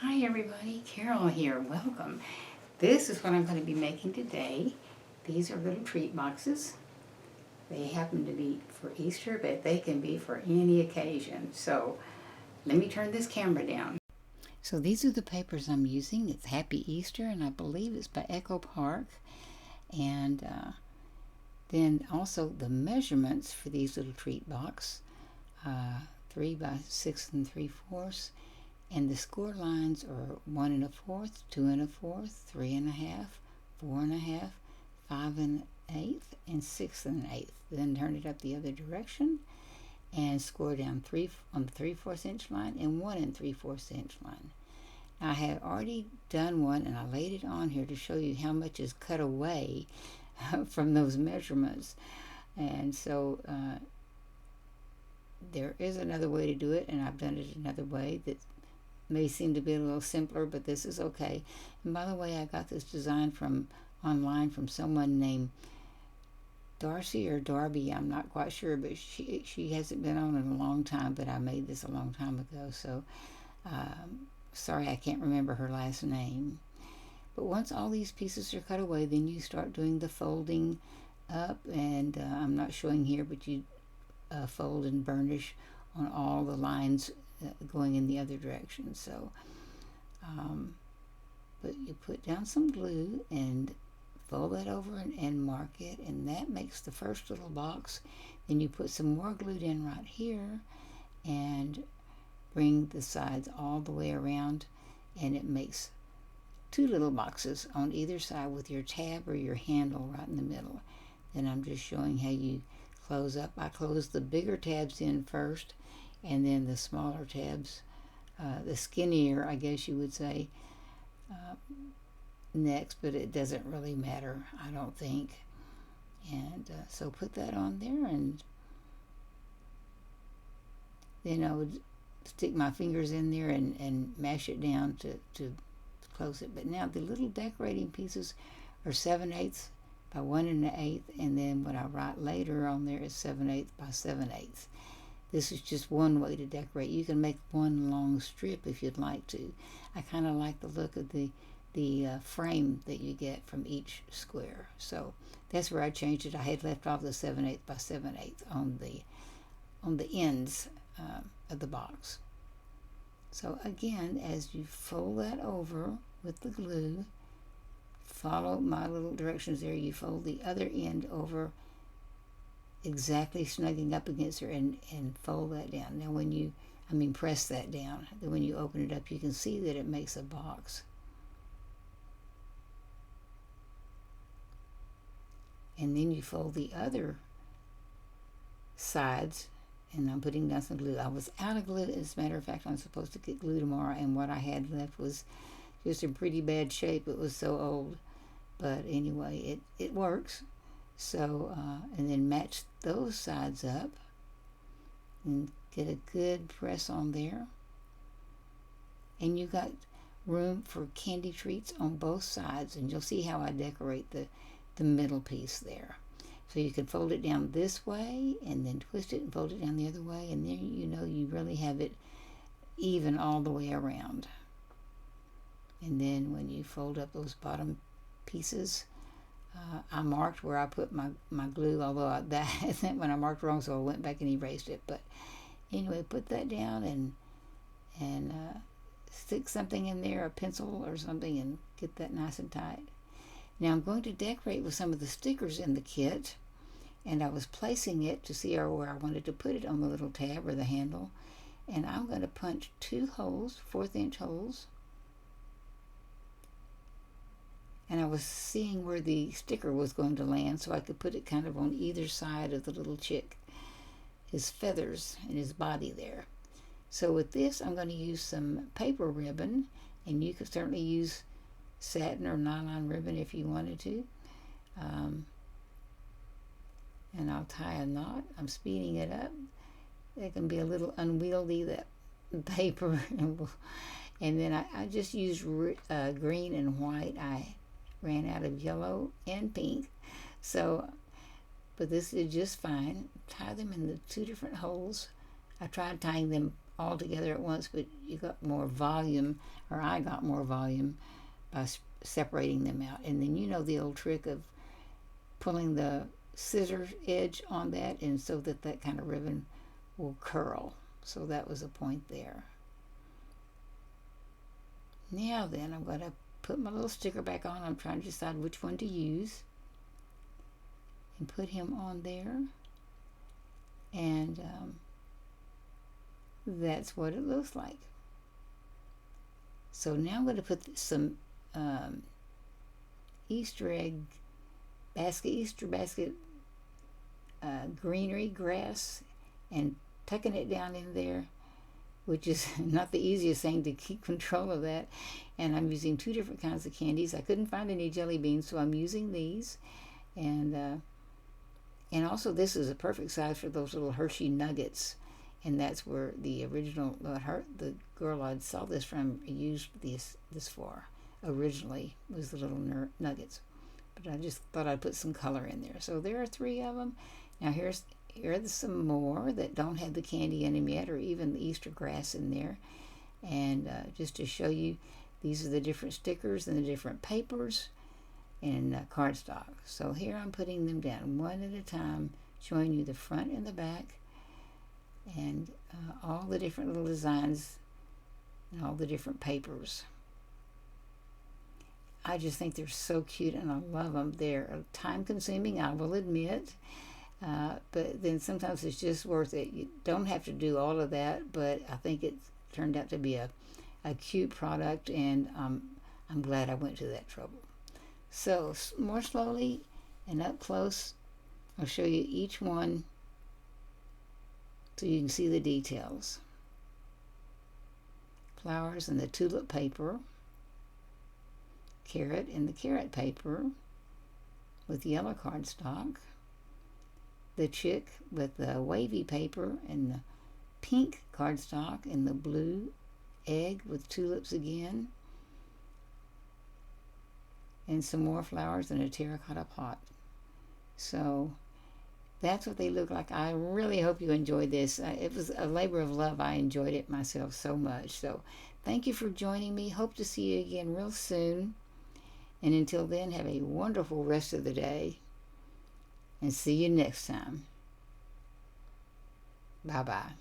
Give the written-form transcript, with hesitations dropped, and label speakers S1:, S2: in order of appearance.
S1: Hi everybody, Carol here. Welcome. This is what I'm going to be making today. These are little treat boxes. They happen to be for Easter, but they can be for any occasion. So let me turn this camera down. So these are the papers I'm using. It's Happy Easter, and I believe it's by Echo Park. And then also the measurements for these little treat box, 3 by 6 3/4. And the score lines are 1 1/4, 2 1/4, 3 1/2, 4 1/2, 5 1/8, and 6 1/8. Then turn it up the other direction and score down 3 on the 3/4 inch line and 1 3/4 inch line. Now I had already done one and I laid it on here to show you how much is cut away from those measurements. And so there is another way to do it, and I've done it another way that may seem to be a little simpler, but this is okay. And by the way, I got this design from online from someone named Darcy or Darby. I'm not quite sure, but she hasn't been on in a long time, but I made this a long time ago, so sorry I can't remember her last name. But once all these pieces are cut away, then you start doing the folding up, and I'm not showing here, but you fold and burnish on all the lines going in the other direction. So but you put down some glue and fold that over and mark it, and that makes the first little box. Then you put some more glue in right here and bring the sides all the way around, and it makes 2 little boxes on either side with your tab or your handle right in the middle. Then I'm just showing how you close up. I close the bigger tabs in first, and then the smaller tabs, the skinnier, I guess you would say, next, but it doesn't really matter, I don't think. And so put that on there, and then I would stick my fingers in there and mash it down to close it. But now the little decorating pieces are 7/8 by 1 1/8, and then what I write later on there is 7/8 by 7/8. This is just one way to decorate. You can make one long strip if you'd like to. I kind of like the look of the frame that you get from each square. So that's where I changed it. I had left off the 7/8 by 7/8 on the ends of the box. So again, as you fold that over with the glue, follow my little directions there. You fold the other end over, exactly snugging up against her, and fold that down. Now press that down. Then when you open it up, you can see that it makes a box. And then you fold the other sides, and I'm putting down some glue. I was out of glue. As a matter of fact, I'm supposed to get glue tomorrow, and what I had left was just in pretty bad shape. It was so old. But anyway, it works. So, and then match those sides up and get a good press on there. And you got room for candy treats on both sides, and you'll see how I decorate the middle piece there. So you can fold it down this way and then twist it and fold it down the other way, and then you really have it even all the way around. And then when you fold up those bottom pieces, I marked where I put my glue, although that when I marked wrong, so I went back and erased it. But anyway, put that down and stick something in there, a pencil or something, and get that nice and tight. Now I'm going to decorate with some of the stickers in the kit, and I was placing it to see where I wanted to put it on the little tab or the handle. And I'm going to punch 2 holes, 1/4 inch holes. And I was seeing where the sticker was going to land, so I could put it kind of on either side of the little chick, his feathers and his body there. So with this, I'm going to use some paper ribbon, and you could certainly use satin or nylon ribbon if you wanted to. And I'll tie a knot. I'm speeding it up. It can be a little unwieldy, that paper. And then I just used green and white. I ran out of yellow and pink. So, but this is just fine. Tie them in the 2 different holes. I tried tying them all together at once, but you got more volume, or I got more volume by separating them out. And then you know the old trick of pulling the scissor edge on that, and so that that kind of ribbon will curl. So that was a point there. Now then, I'm going to put my little sticker back on. I'm trying to decide which one to use, and put him on there. And that's what it looks like. So now I'm going to put some Easter basket greenery grass, and tucking it down in there, which is not the easiest thing to keep control of that. And I'm using 2 different kinds of candies. I couldn't find any jelly beans, so I'm using these. And also this is a perfect size for those little Hershey nuggets. And that's where the original, the girl I saw this from used this for originally, was the little nuggets. But I just thought I'd put some color in there. So there are 3 of them. Now here are some more that don't have the candy in them yet, or even the Easter grass in there. And just to show you, these are the different stickers and the different papers and cardstock. So here I'm putting them down one at a time, showing you the front and the back, and all the different little designs and all the different papers. I just think they're so cute, and I love them. They're time consuming, I will admit, but then sometimes it's just worth it. You don't have to do all of that, but I think it turned out to be a cute product, and I'm glad I went to that trouble. So more slowly and up close, I'll show you each one so you can see the details. Flowers in the tulip paper, carrot in the carrot paper with yellow cardstock, the chick with the wavy paper and the pink cardstock, and the blue egg with tulips again, and some more flowers in a terracotta pot. So that's what they look like. I really hope you enjoyed this. It was a labor of love. I enjoyed it myself so much. So thank you for joining me. Hope to see you again real soon. And until then, have a wonderful rest of the day. And see you next time. Bye-bye.